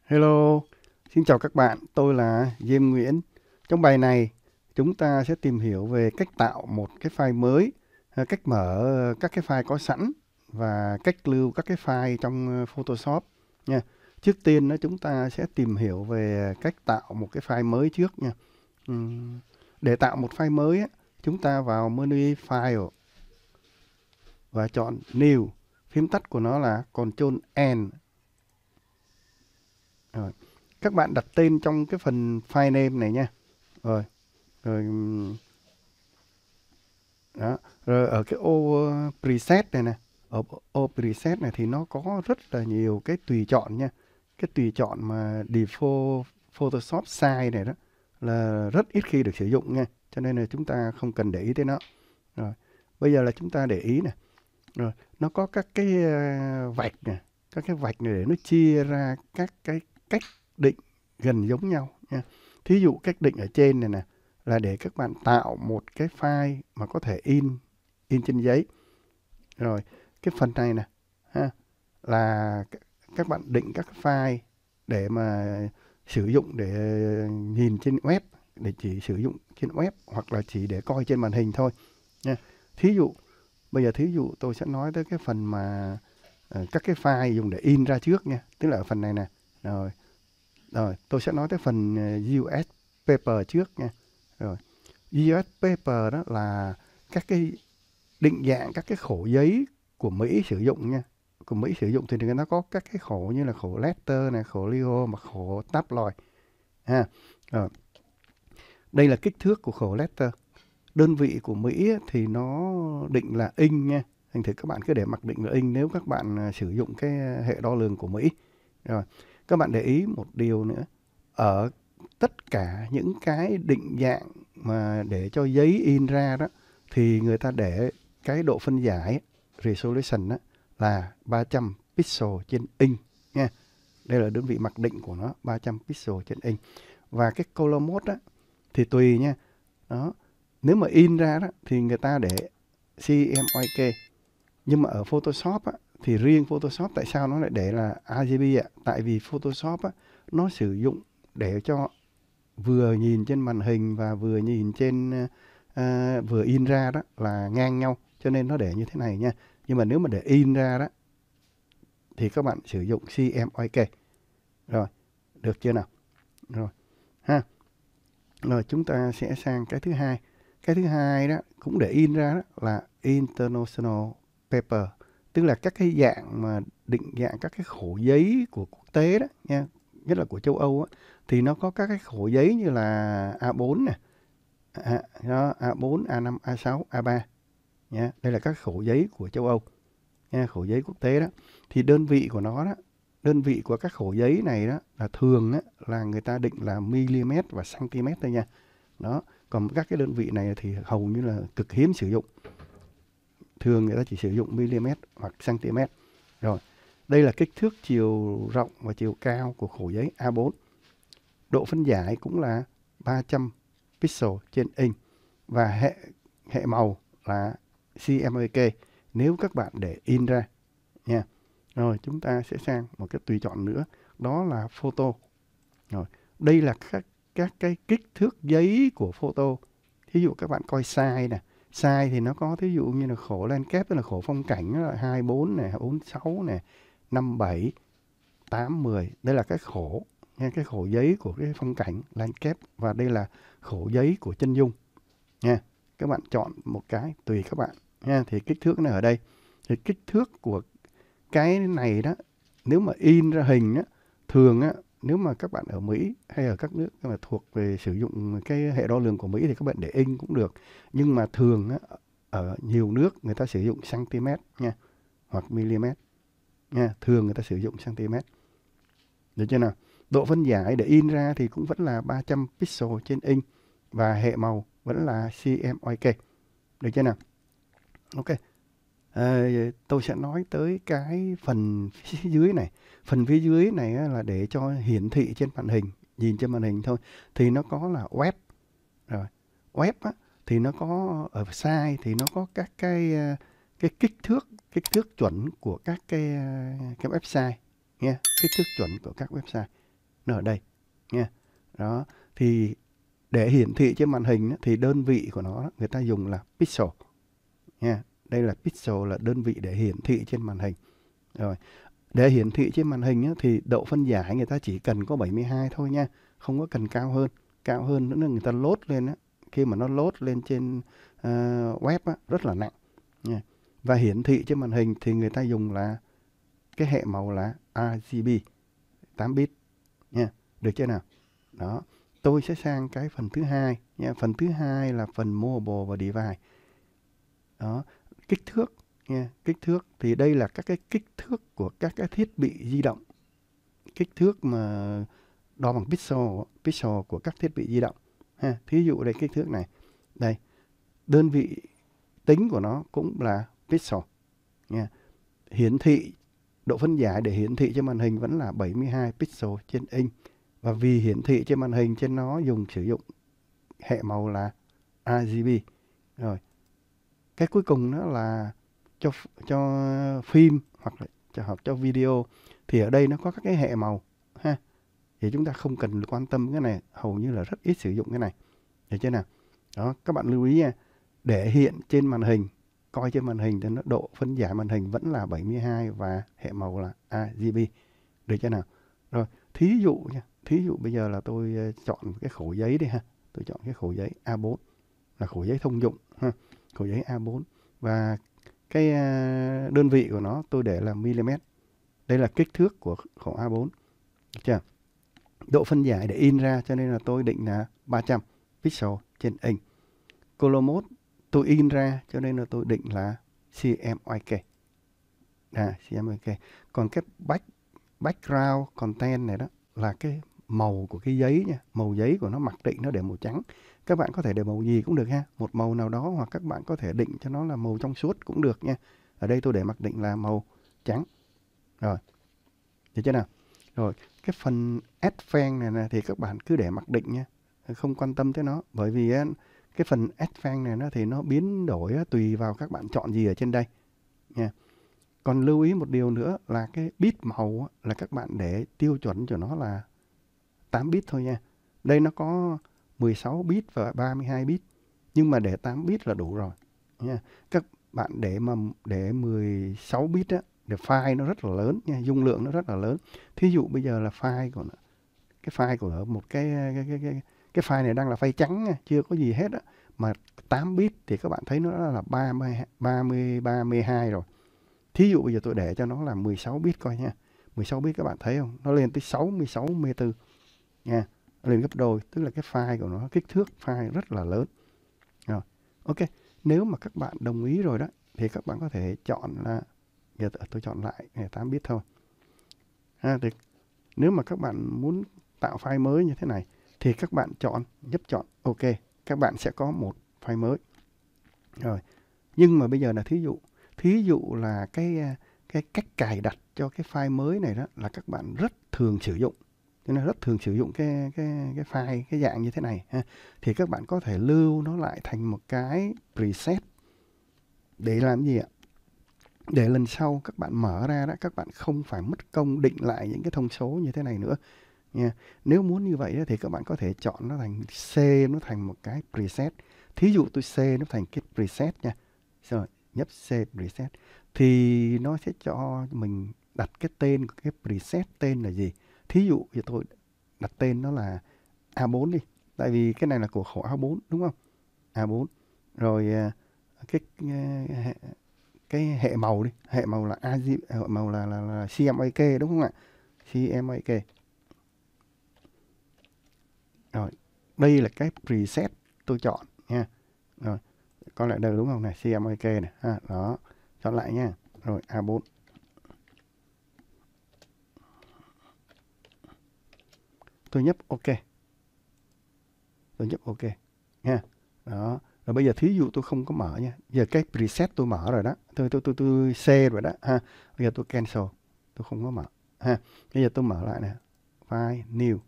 Hello, xin chào các bạn, tôi là Diêm Nguyễn. Trong bài này, chúng ta sẽ tìm hiểu về cách tạo một cái file mới, cách mở các cái file có sẵn và cách lưu các cái file trong Photoshop nha. Trước tiên chúng ta sẽ tìm hiểu về cách tạo một cái file mới trước nha. Để tạo một file mới, chúng ta vào menu File và chọn New. Phím tắt của nó là Ctrl N. Rồi. Các bạn đặt tên trong cái phần file name này nha. Rồi, rồi đó. Rồi ở cái ô preset này nè, ở ô preset này thì nó có rất là nhiều cái tùy chọn nha. Cái tùy chọn mà default Photoshop size này đó là rất ít khi được sử dụng nha. Cho nên là chúng ta không cần để ý tới nó. Rồi, bây giờ là chúng ta để ý nè. Rồi, nó có các cái vạch nè, các cái vạch này để nó chia ra các cái cách định gần giống nhau nha. Thí dụ cách định ở trên này nè là để các bạn tạo một cái file mà có thể in trên giấy. Rồi, cái phần này nè ha, là các bạn định các file để mà sử dụng để nhìn trên web, để chỉ sử dụng trên web hoặc là chỉ để coi trên màn hình thôi nha. Bây giờ thí dụ tôi sẽ nói tới cái phần mà các cái file dùng để in ra trước nha, tức là ở phần này nè. Rồi, tôi sẽ nói tới phần US paper trước nha. Rồi, US paper đó là các cái định dạng các cái khổ giấy của Mỹ sử dụng nha. Của Mỹ sử dụng thì nó có các cái khổ như là khổ letter này, khổ Leo mà khổ tabloid ha. Rồi. Đây là kích thước của khổ letter. Đơn vị của Mỹ thì nó định là inch nha. Thành thử các bạn cứ để mặc định là inch nếu các bạn sử dụng cái hệ đo lường của Mỹ. Rồi, các bạn để ý một điều nữa. Ở tất cả những cái định dạng mà để cho giấy in ra đó thì người ta để cái độ phân giải resolution đó là 300 pixel trên inch nha. Đây là đơn vị mặc định của nó, 300 pixel trên inch. Và cái color mode đó thì tùy nha. Đó. Nếu mà in ra đó thì người ta để CMYK. Nhưng mà ở Photoshop á, thì riêng Photoshop tại sao nó lại để là RGB ạ? Tại vì Photoshop á, nó sử dụng để cho vừa nhìn trên màn hình và vừa nhìn trên vừa in ra đó là ngang nhau, cho nên nó để như thế này nha. Nhưng mà nếu mà để in ra đó thì các bạn sử dụng CMYK. Rồi, được chưa nào? Rồi ha. Rồi chúng ta sẽ sang cái thứ hai. Cái thứ hai đó cũng để in ra đó là International Paper, tức là các cái dạng mà định dạng các cái khổ giấy của quốc tế đó nha, nhất là của châu Âu á, thì nó có các cái khổ giấy như là A4 nè, A4, A5, A6, A3 nha. Đây là các khổ giấy của châu Âu nha, khổ giấy quốc tế đó. Thì đơn vị của nó đó, đơn vị của các khổ giấy này đó là thường á, là người ta định là mm và cm thôi nha. Đó, còn các cái đơn vị này thì hầu như là cực hiếm sử dụng. Thường người ta chỉ sử dụng mm hoặc cm. Rồi, đây là kích thước chiều rộng và chiều cao của khổ giấy A4. Độ phân giải cũng là 300 pixel trên inch và hệ màu là CMYK nếu các bạn để in ra nha. Rồi chúng ta sẽ sang một cái tùy chọn nữa, đó là photo. Rồi, đây là các cái kích thước giấy của photo. Thí dụ các bạn coi size nè, size thì nó có thí dụ như là khổ landscape, tức là khổ phong cảnh là 24 này, 46 này, 57, 8, 10. Đây là cái khổ nha, cái khổ giấy của cái phong cảnh landscape, và đây là khổ giấy của chân dung nha. Các bạn chọn một cái tùy các bạn nha. Thì kích thước nó ở đây. Thì kích thước của cái này đó, nếu mà in ra hình á, thường á, nếu mà các bạn ở Mỹ hay ở các nước mà thuộc về sử dụng cái hệ đo lường của Mỹ thì các bạn để inch cũng được. Nhưng mà thường á, ở nhiều nước người ta sử dụng cm nha, hoặc mm nha. Thường người ta sử dụng cm. Được chưa nào? Độ phân giải để in ra thì cũng vẫn là 300 pixel trên inch và hệ màu vẫn là CMYK. Được chưa nào? Ok. Tôi sẽ nói tới cái phần phía dưới này. Phần phía dưới này là để cho hiển thị trên màn hình, nhìn trên màn hình thôi. Thì nó có là web. Rồi, web á, thì nó có ở size thì nó có các cái kích thước chuẩn của các cái website nha, kích thước chuẩn của các website. nó ở đây nha. Đó, thì để hiển thị trên màn hình thì đơn vị của nó người ta dùng là pixel nha. Đây là pixel, là đơn vị để hiển thị trên màn hình. Rồi, để hiển thị trên màn hình thì độ phân giải người ta chỉ cần có 72 thôi nha, không có cần cao hơn. Cao hơn nữa là người ta load lên á, khi mà nó load lên trên web á, rất là nặng nha. Và hiển thị trên màn hình thì người ta dùng là cái hệ màu là RGB 8 bit nha, được chưa nào? Đó, tôi sẽ sang cái phần thứ hai nha. Phần thứ hai là phần mobile và device. Đó, kích thước nha. Kích thước thì đây là các cái kích thước của các cái thiết bị di động. Kích thước mà đo bằng pixel của các thiết bị di động ha. Thí dụ đây kích thước này. Đây, đơn vị tính của nó cũng là pixel nha. Hiển thị độ phân giải để hiển thị trên màn hình vẫn là 72 pixel trên inch. Và vì hiển thị trên màn hình trên nó sử dụng hệ màu là RGB. Rồi, cái cuối cùng đó là cho phim hoặc là cho video thì ở đây nó có các cái hệ màu ha. Thì chúng ta không cần quan tâm cái này, hầu như là rất ít sử dụng cái này. Được chưa nào? Đó, các bạn lưu ý nha. Để hiện trên màn hình, coi trên màn hình thì nó độ phân giải màn hình vẫn là 72 và hệ màu là RGB. Được chưa nào? Rồi, thí dụ nha. Thí dụ bây giờ là tôi chọn cái khổ giấy đi ha. Tôi chọn cái khổ giấy A4 là khổ giấy thông dụng ha. Khổ giấy A4 và cái đơn vị của nó tôi để là mm. Đây là kích thước của khổ A4. Được chưa? Độ phân giải để in ra cho nên là tôi định là 300 pixel trên inch. Color mode tôi in ra cho nên là tôi định là CMYK. CMYK. Còn cái background content này đó là cái màu của cái giấy nha. Màu giấy của nó mặc định nó để màu trắng. Các bạn có thể để màu gì cũng được ha. Một màu nào đó, hoặc các bạn có thể định cho nó là màu trong suốt cũng được nha. Ở đây tôi để mặc định là màu trắng. Rồi, được chưa nào? Rồi, cái phần Advanced này thì các bạn cứ để mặc định nha. Không quan tâm tới nó. Bởi vì cái phần Advanced này thì nó biến đổi tùy vào các bạn chọn gì ở trên đây nha. Còn lưu ý một điều nữa là cái bit màu là các bạn để tiêu chuẩn cho nó là 8 bit thôi nha. Đây nó có 16 bit và 32 bit. Nhưng mà để 8 bit là đủ rồi nha. Các bạn để 16 bit á, để file nó rất là lớn nha, dung lượng nó rất là lớn. Thí dụ bây giờ là cái file của một cái file này đang là file trắng nha, chưa có gì hết á, mà 8 bit thì các bạn thấy nó là 32 rồi. Thí dụ bây giờ tôi để cho nó là 16 bit coi nha. 16 bit các bạn thấy không? Nó lên tới 66 MB nha. Nó lên gấp đôi, tức là cái file của nó, kích thước file rất là lớn. Rồi, ok. Nếu mà các bạn đồng ý rồi đó thì các bạn có thể chọn là, giờ tôi chọn lại 8 bit thôi. Thì nếu mà các bạn muốn tạo file mới như thế này thì các bạn nhấp chọn ok. Các bạn sẽ có một file mới. Rồi. Nhưng mà bây giờ là thí dụ là cái cách cài đặt cho cái file mới này đó là các bạn rất thường sử dụng. Cho nên rất thường sử dụng cái file, cái dạng như thế này ha. Thì các bạn có thể lưu nó lại thành một cái preset. Để làm gì ạ? Để lần sau các bạn mở ra đó, các bạn không phải mất công định lại những cái thông số như thế này nữa nha. Nếu muốn như vậy đó, thì các bạn có thể chọn nó thành save nó thành một cái preset. Thí dụ tôi save nó thành cái preset nha. Rồi, nhấp save preset thì nó sẽ cho mình đặt cái tên của cái preset tên là gì. Thí dụ thì tôi đặt tên nó là A4 đi. Tại vì cái này là của khổ A4 đúng không? A4. Rồi cái hệ màu đi, hệ màu là hệ màu là CMYK đúng không ạ? CMYK. Rồi, đây là cái preset tôi chọn nha. Rồi, có lại đây đúng không này, CMYK này ha, đó. Chọn lại nha. Rồi A4. Tôi nhấp ok. Tôi nhấp ok nha. Đó. Rồi bây giờ thí dụ tôi không có mở nha. Giờ cái preset tôi mở rồi đó. Tôi save rồi đó ha. Bây giờ tôi cancel. Tôi không có mở ha. Bây giờ tôi mở lại nè. File new.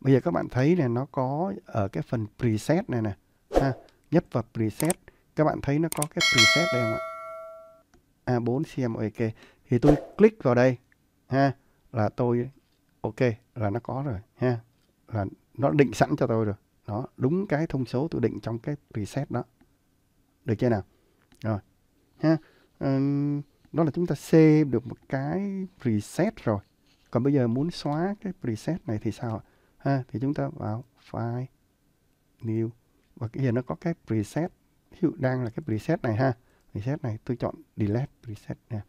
Bây giờ các bạn thấy này, nó có ở cái phần preset này nè ha. Nhấp vào preset, các bạn thấy nó có cái preset đây không ạ? A4 CMYK. Thì tôi click vào đây ha, là tôi ok, là nó có rồi ha, là nó định sẵn cho tôi rồi. Đó, đúng cái thông số tôi định trong cái preset đó. Được chưa nào? Rồi ha. Đó là chúng ta save được một cái preset rồi. Còn bây giờ muốn xóa cái preset này thì sao ạ? Ha, thì chúng ta vào file new, và cái giờ nó có cái preset, ví dụ đang là cái preset này ha. Preset này tôi chọn delete preset nè,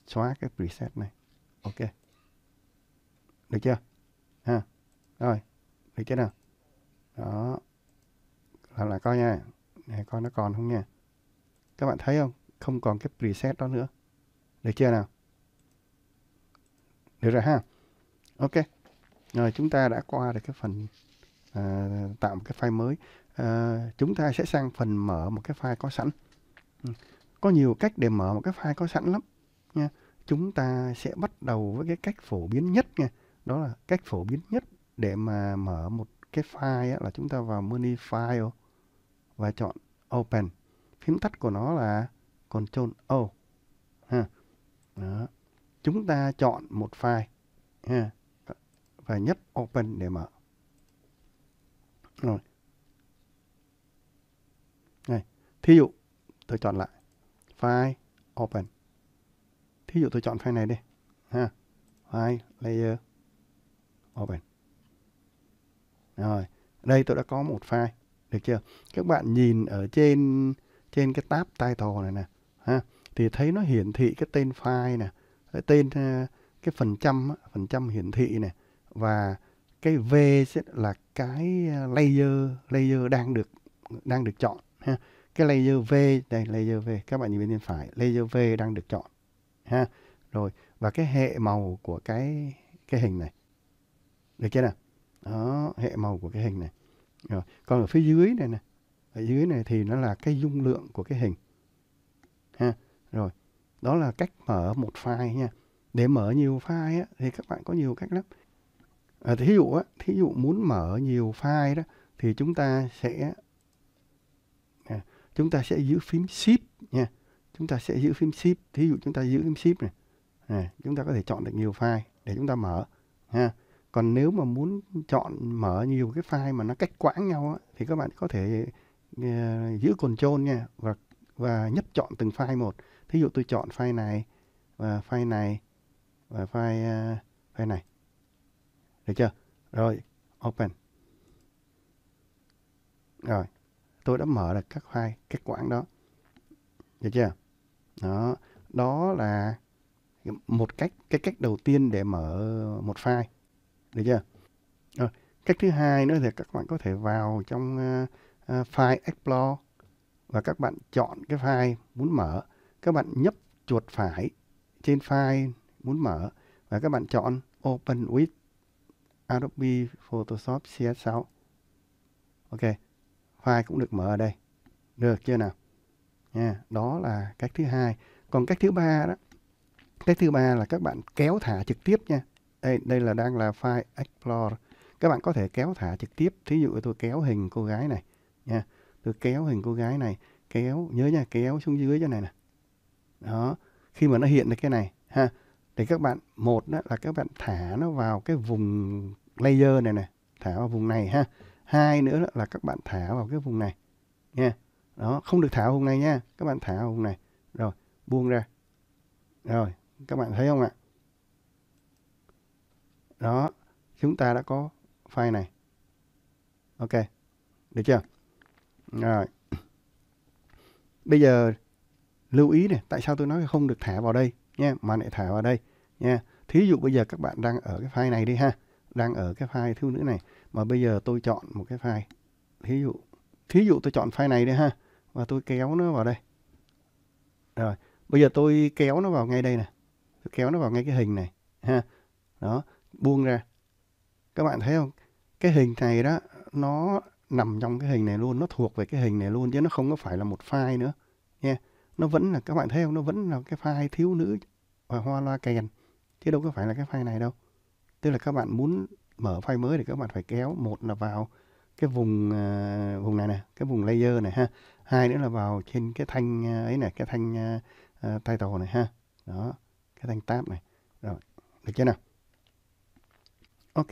xóa cái preset này. Ok, được chưa ha? Rồi, được chưa nào? Đó, làm lại coi nha, để coi nó còn không nha. Các bạn thấy không, không còn cái preset đó nữa. Được chưa nào? Được rồi ha. Ok, rồi chúng ta đã qua được cái phần tạo một cái file mới. Chúng ta sẽ sang phần mở một cái file có sẵn. Có nhiều cách để mở một cái file có sẵn lắm nha. Chúng ta sẽ bắt đầu với cái cách phổ biến nhất nha. Đó là cách phổ biến nhất để mà mở một cái file á, là chúng ta vào menu File và chọn Open. Phím tắt của nó là Ctrl O ha. Đó. Chúng ta chọn một file ha, và nhấp Open để mở. Rồi. Này, thí dụ tôi chọn lại File Open. Thí dụ tôi chọn file này đi ha. File Layer Open. Rồi, đây tôi đã có một file, được chưa? Các bạn nhìn ở trên cái tab title này nè ha, thì thấy nó hiển thị cái tên file nè, cái tên cái phần trăm hiển thị này, và cái V sẽ là cái layer đang được chọn ha. Cái layer V đây, layer V các bạn nhìn bên phải, layer V đang được chọn ha. Rồi, và cái hệ màu của cái hình này, được chưa nào? Đó, hệ màu của cái hình này. Rồi, còn ở phía dưới này nè, ở dưới này thì nó là cái dung lượng của cái hình ha. Rồi, đó là cách mở một file nha. Để mở nhiều file á, thì các bạn có nhiều cách lắm. Thí dụ muốn mở nhiều file đó thì chúng ta sẽ giữ phím Shift nha. Chúng ta sẽ giữ phím Shift. Thí dụ chúng ta giữ phím Shift này, chúng ta có thể chọn được nhiều file để chúng ta mở ha. Còn nếu mà muốn mở nhiều cái file mà nó cách quãng nhau á, thì các bạn có thể giữ Ctrl nha, và nhấp chọn từng file một. Thí dụ tôi chọn file này và file này và file này. Được chưa? Rồi, Open. Rồi, tôi đã mở được các file cách quãng đó. Được chưa? Đó, đó là một cách, cái cách đầu tiên để mở một file. Được chưa? Rồi, cách thứ hai nữa thì các bạn có thể vào trong File Explorer và các bạn chọn cái file muốn mở. Các bạn nhấp chuột phải trên file muốn mở và các bạn chọn Open with Adobe Photoshop CS6. Ok, file cũng được mở ở đây. Được chưa nào? Nha, đó là cách thứ hai. Còn cách thứ ba đó, cách thứ ba là các bạn kéo thả trực tiếp nha. Đây là đang là File Explorer. Các bạn có thể kéo thả trực tiếp. Thí dụ tôi kéo hình cô gái này nha. Tôi kéo hình cô gái này, kéo, nhớ nha, kéo xuống dưới chỗ này nè. Đó, khi mà nó hiện được cái này ha, thì các bạn, một đó là các bạn thả nó vào cái vùng layer này nè, thả vào vùng này ha. Hai nữa là các bạn thả vào cái vùng này nha. Đó, không được thả vào vùng này nha. Các bạn thả vào vùng này. Rồi, buông ra. Rồi, các bạn thấy không ạ? Đó, chúng ta đã có file này. Ok, được chưa? Rồi. Bây giờ lưu ý này, tại sao tôi nói không được thả vào đây nha, mà lại thả vào đây nha. Thí dụ bây giờ các bạn đang ở cái file này đi ha, đang ở cái file thiếu nữ này, mà bây giờ tôi chọn một cái file. Thí dụ tôi chọn file này đi ha, và tôi kéo nó vào đây. Rồi, bây giờ tôi kéo nó vào ngay đây nè. Tôi kéo nó vào ngay cái hình này ha. Đó, buông ra. Các bạn thấy không? Cái hình này đó, nó nằm trong cái hình này luôn, nó thuộc về cái hình này luôn, chứ nó không có phải là một file nữa nha. Nó vẫn là, các bạn thấy không? Nó vẫn là cái file thiếu nữ và hoa loa kèn, chứ đâu có phải là cái file này đâu. Tức là các bạn muốn mở file mới thì các bạn phải kéo, một là vào cái vùng này nè, cái vùng layer này ha. Hai nữa là vào trên cái thanh ấy này, cái thanh title này ha. Đó, cái thanh tab này. Rồi, được chưa nào? Ok.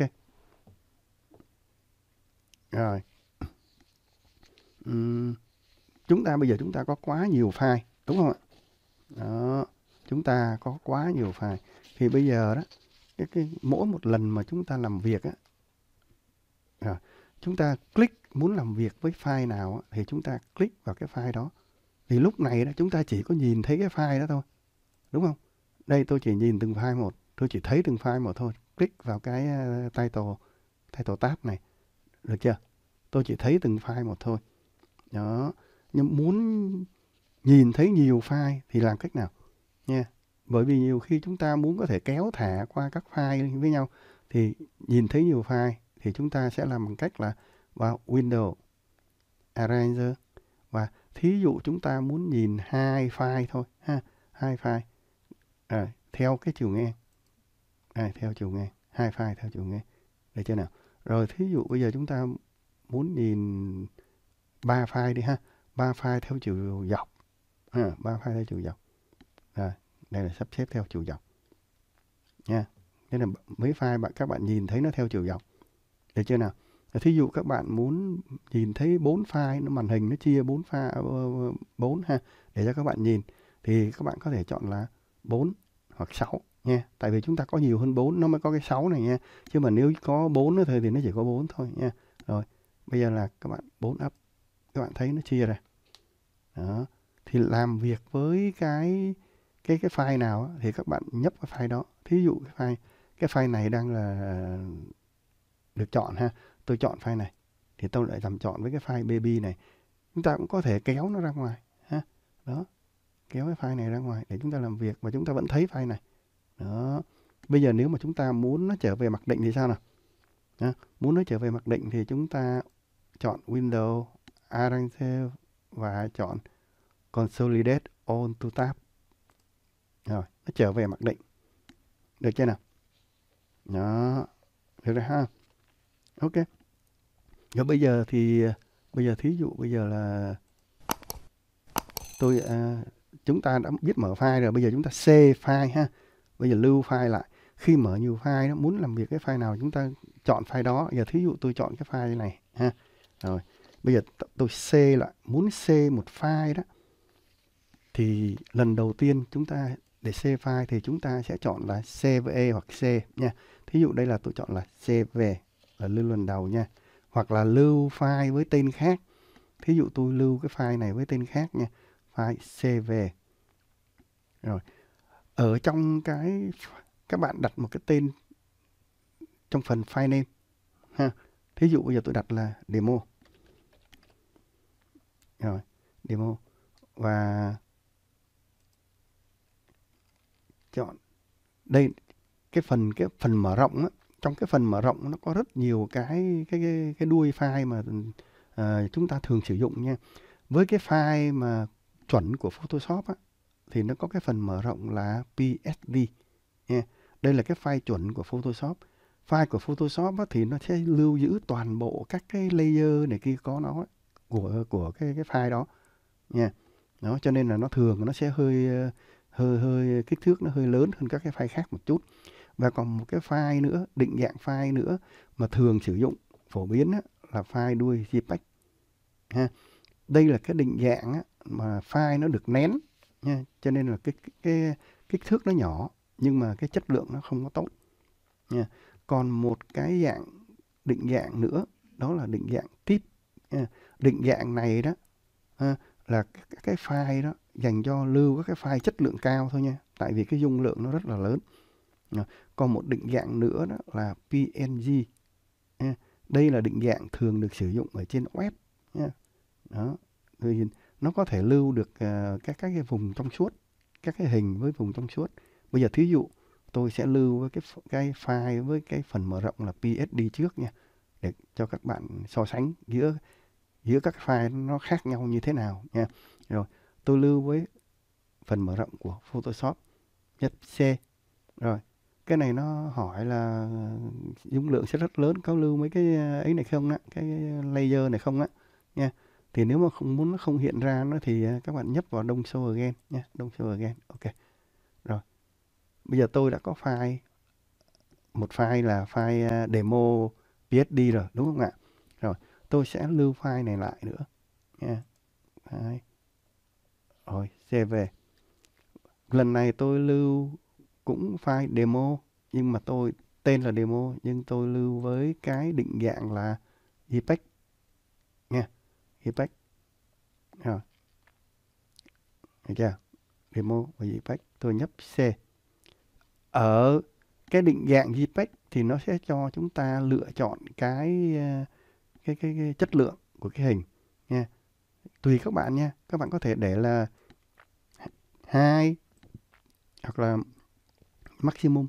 Rồi. Bây giờ chúng ta có quá nhiều file, đúng không ạ? Đó, chúng ta có quá nhiều file. Thì bây giờ đó, mỗi một lần mà chúng ta làm việc á, chúng ta click muốn làm việc với file nào á, thì chúng ta click vào cái file đó. Thì lúc này đó chúng ta chỉ có nhìn thấy cái file đó thôi, đúng không? Đây tôi chỉ nhìn từng file một, tôi chỉ thấy từng file một thôi. Click vào cái title tab này, được chưa? Tôi chỉ thấy từng file một thôi. Đó. Nhưng muốn nhìn thấy nhiều file thì làm cách nào nha? Bởi vì nhiều khi chúng ta muốn có thể kéo thả qua các file với nhau, thì nhìn thấy nhiều file thì chúng ta sẽ làm bằng cách là vào Windows, Arranger, và thí dụ chúng ta muốn nhìn 2 file thôi ha, 2 file theo cái chiều ngang, theo chiều ngang, 2 file theo chiều ngang, được chưa nào? Rồi thí dụ bây giờ chúng ta muốn nhìn 3 file đi ha, 3 file theo chiều dọc, 3 file theo chiều dọc. Rồi, đây là sắp xếp theo chiều dọc nha. Thế là mấy file các bạn nhìn thấy nó theo chiều dọc, được chưa nào? Thí dụ các bạn muốn nhìn thấy 4 file, màn hình nó chia 4 file 4 ha, để cho các bạn nhìn, thì các bạn có thể chọn là 4 hoặc 6 nha. Tại vì chúng ta có nhiều hơn 4 nó mới có cái 6 này nha. Chứ mà nếu có 4 nữa thôi thì nó chỉ có 4 thôi nha. Rồi, bây giờ là các bạn 4 up, các bạn thấy nó chia ra. Đó. Thì làm việc với cái file nào thì các bạn nhấp cái file đó. Thí dụ cái file này đang là được chọn ha. Tôi chọn file này thì tôi lại làm chọn với cái file baby này. Chúng ta cũng có thể kéo nó ra ngoài ha. Đó. Kéo cái file này ra ngoài để chúng ta làm việc và chúng ta vẫn thấy file này. Đó. Bây giờ nếu mà chúng ta muốn nó trở về mặc định thì sao nào? Muốn nó trở về mặc định thì chúng ta chọn Windows, Arrange và chọn Consolidate All to Tab. Rồi, nó trở về mặc định. Được chưa nào? Đó. Được rồi ha. Ok. Rồi bây giờ thí dụ bây giờ là chúng ta đã biết mở file rồi, bây giờ chúng ta save file ha. Bây giờ lưu file lại. Khi mở nhiều file đó, muốn làm việc cái file nào chúng ta chọn file đó. Giờ thí dụ tôi chọn cái file này ha. Rồi, bây giờ tôi save lại, muốn save một file đó thì lần đầu tiên chúng ta để save file thì chúng ta sẽ chọn là CVE hoặc C nha. Thí dụ đây là tôi chọn là CV là lưu lần đầu nha. Hoặc là lưu file với tên khác. Thí dụ tôi lưu cái file này với tên khác nha. File CV. Rồi. Ở trong các bạn đặt một cái tên trong phần file name ha. Thí dụ bây giờ tôi đặt là demo. Rồi, demo. Và chọn đây cái phần mở rộng á, trong cái phần mở rộng nó có rất nhiều cái đuôi file mà chúng ta thường sử dụng nha. Với cái file mà chuẩn của Photoshop á, thì nó có cái phần mở rộng là PSD nha. Đây là cái file chuẩn của Photoshop. File của Photoshop á, thì nó sẽ lưu giữ toàn bộ các cái layer này kia có nó của cái file đó nha. Đó, cho nên là nó thường nó sẽ hơi kích thước nó hơi lớn hơn các cái file khác một chút. Và còn một cái file nữa, định dạng file nữa mà thường sử dụng phổ biến á, là file đuôi JPEG ha. Đây là cái định dạng á, mà file nó được nén nha, cho nên là cái kích thước nó nhỏ nhưng mà cái chất lượng nó không có tốt nha. Còn một cái định dạng nữa đó là định dạng tip nha. Định dạng này đó là cái file đó dành cho lưu các cái file chất lượng cao thôi nha, tại vì cái dung lượng nó rất là lớn. Còn một định dạng nữa đó là PNG. Đây là định dạng thường được sử dụng ở trên web nha. Đó. Thì nó có thể lưu được các cái vùng trong suốt, các cái hình với vùng trong suốt. Bây giờ thí dụ tôi sẽ lưu với cái file với cái phần mở rộng là PSD trước nha, để cho các bạn so sánh giữa các file nó khác nhau như thế nào nha. Rồi, tôi lưu với phần mở rộng của Photoshop, nhấp C. Rồi, cái này nó hỏi là dung lượng sẽ rất lớn, có lưu mấy cái ấy này không á, cái layer này không á nha. Thì nếu mà muốn nó không hiện ra nó thì các bạn nhấp vào Don't Show Again nha, Don't Show Again. Ok. Rồi. Bây giờ tôi đã có file một file là file demo PSD rồi, đúng không ạ? Rồi, tôi sẽ lưu file này lại nữa nha. Đấy. Rồi, save về. Lần này tôi lưu cũng file demo, nhưng mà tên là demo, nhưng tôi lưu với cái định dạng là JPEG nha, JPEG. Rồi, được chưa? Demo và JPEG, tôi nhấp C. Ở cái định dạng JPEG thì nó sẽ cho chúng ta lựa chọn cái chất lượng của cái hình nha. Tùy các bạn nha, các bạn có thể để là 2 hoặc là maximum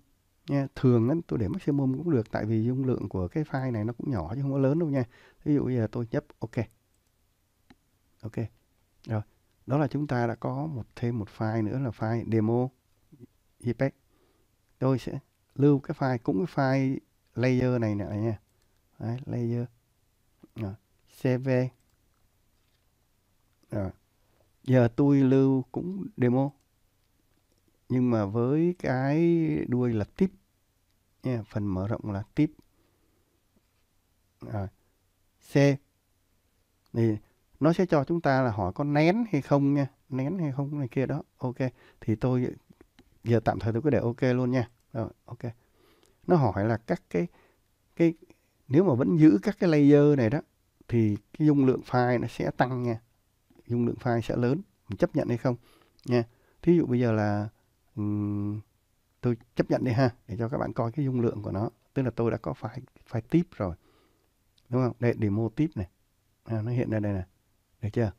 nha. Thường á, tôi để maximum cũng được, tại vì dung lượng của cái file này nó cũng nhỏ chứ không có lớn đâu nha. Ví dụ bây giờ tôi nhấp OK. OK. Rồi, đó là chúng ta đã có thêm một file nữa là file demo JPEG. Tôi sẽ lưu cái file cũng cái file layer này nữa nha. Đấy, layer. Rồi, save. Rồi, giờ tôi lưu cũng demo, nhưng mà với cái đuôi là tip nha, phần mở rộng là tip. Rồi, save. Thì nó sẽ cho chúng ta là hỏi có nén hay không nha, nén hay không này kia đó. OK, thì tôi giờ tạm thời tôi cứ để OK luôn nha. Rồi, OK. Nó hỏi là các cái nếu mà vẫn giữ các cái layer này đó thì cái dung lượng file nó sẽ tăng nha, dung lượng file sẽ lớn, mình chấp nhận hay không nha. Thí dụ bây giờ là tôi chấp nhận đi ha, để cho các bạn coi cái dung lượng của nó, tức là tôi đã có file tip rồi, đúng không? Đây demo tip này, nó hiện ra đây nè, được chưa?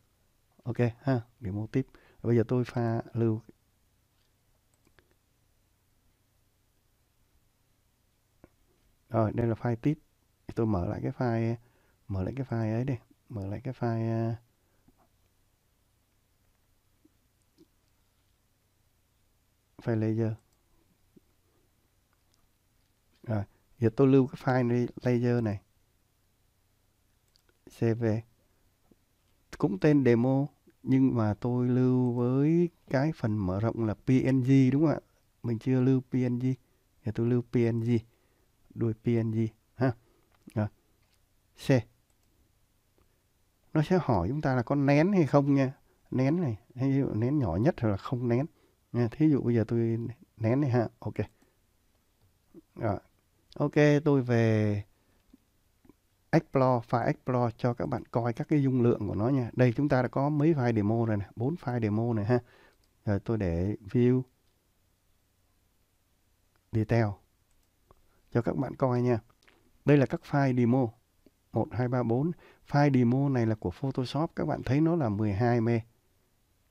OK ha, demo tip. Bây giờ tôi lưu. Rồi, đây là file tip. Tôi mở lại cái file ấy đi, mở lại cái file layer. Rồi, giờ tôi lưu cái file layer này, save về. Cũng tên demo, nhưng mà tôi lưu với cái phần mở rộng là PNG, đúng không ạ? Mình chưa lưu PNG. Giờ tôi lưu PNG, đuôi PNG ha. Rồi, C. Nó sẽ hỏi chúng ta là có nén hay không nha. Nén này, hay nén nhỏ nhất hay là không nén nha. Thí dụ bây giờ tôi nén này ha. OK. Rồi. OK, tôi về Explore, file Explore cho các bạn coi các cái dung lượng của nó nha. Đây chúng ta đã có mấy file demo rồi nè, 4 file demo này ha. Rồi tôi để View Detail cho các bạn coi nha. Đây là các file demo 1, 2, 3, 4. File demo này là của Photoshop, các bạn thấy nó là 12 MB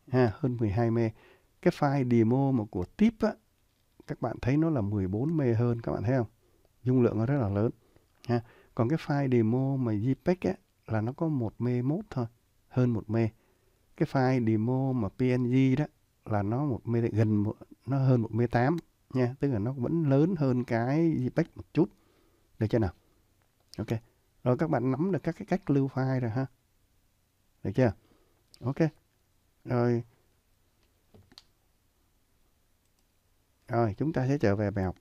ha, hơn 12 MB. Cái file demo mà của tip á, các bạn thấy nó là 14 MB hơn, các bạn thấy không? Dung lượng nó rất là lớn ha. Còn cái file demo mà JPEG á là nó có 1 MB thôi, hơn 1 MB. Cái file demo mà PNG đó là nó 1 MB, nó hơn 1 MB 8 nha, tức là nó vẫn lớn hơn cái JPEG một chút. Được chưa nào? OK. Rồi các bạn nắm được các cái cách lưu file rồi ha. Được chưa? OK. Rồi. Rồi, chúng ta sẽ trở về bài học.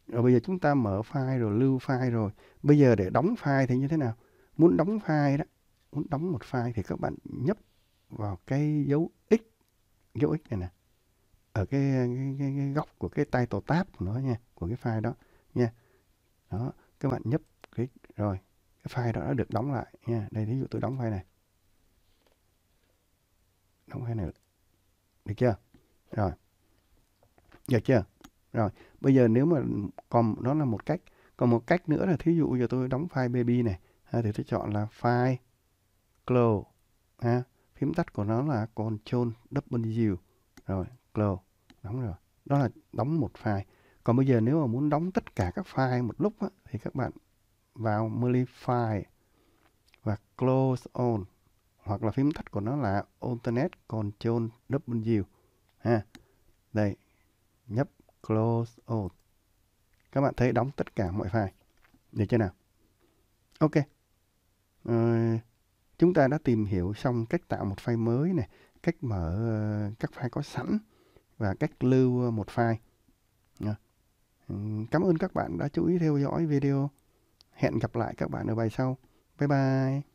Rồi bây giờ chúng ta mở file rồi, lưu file rồi. Bây giờ để đóng file thì như thế nào? Muốn đóng file đó, muốn đóng một file thì các bạn nhấp vào cái dấu X này nè. Ở cái góc của cái title tab của nó nha, của cái file đó nha. Đó, các bạn nhấp rồi, cái file đó đã được đóng lại nha. Đây ví dụ tôi đóng file này. Đóng file này. Được chưa? Rồi. Được chưa? Rồi, bây giờ nếu mà còn đó là một cách. Còn một cách nữa là thí dụ giờ tôi đóng file baby này, thì tôi chọn là file close ha. Phím tắt của nó là Ctrl W. Rồi, close. Đóng rồi. Đó là đóng một file. Còn bây giờ nếu mà muốn đóng tất cả các file một lúc á, thì các bạn vào Modify và Close All, hoặc là phím tắt của nó là Alternate Ctrl W ha. Đây, nhấp Close All. Các bạn thấy đóng tất cả mọi file. Được chưa nào? OK. Chúng ta đã tìm hiểu xong cách tạo một file mới này, cách mở các file có sẵn và cách lưu một file. Cảm ơn các bạn đã chú ý theo dõi video. Hẹn gặp lại các bạn ở bài sau. Bye bye.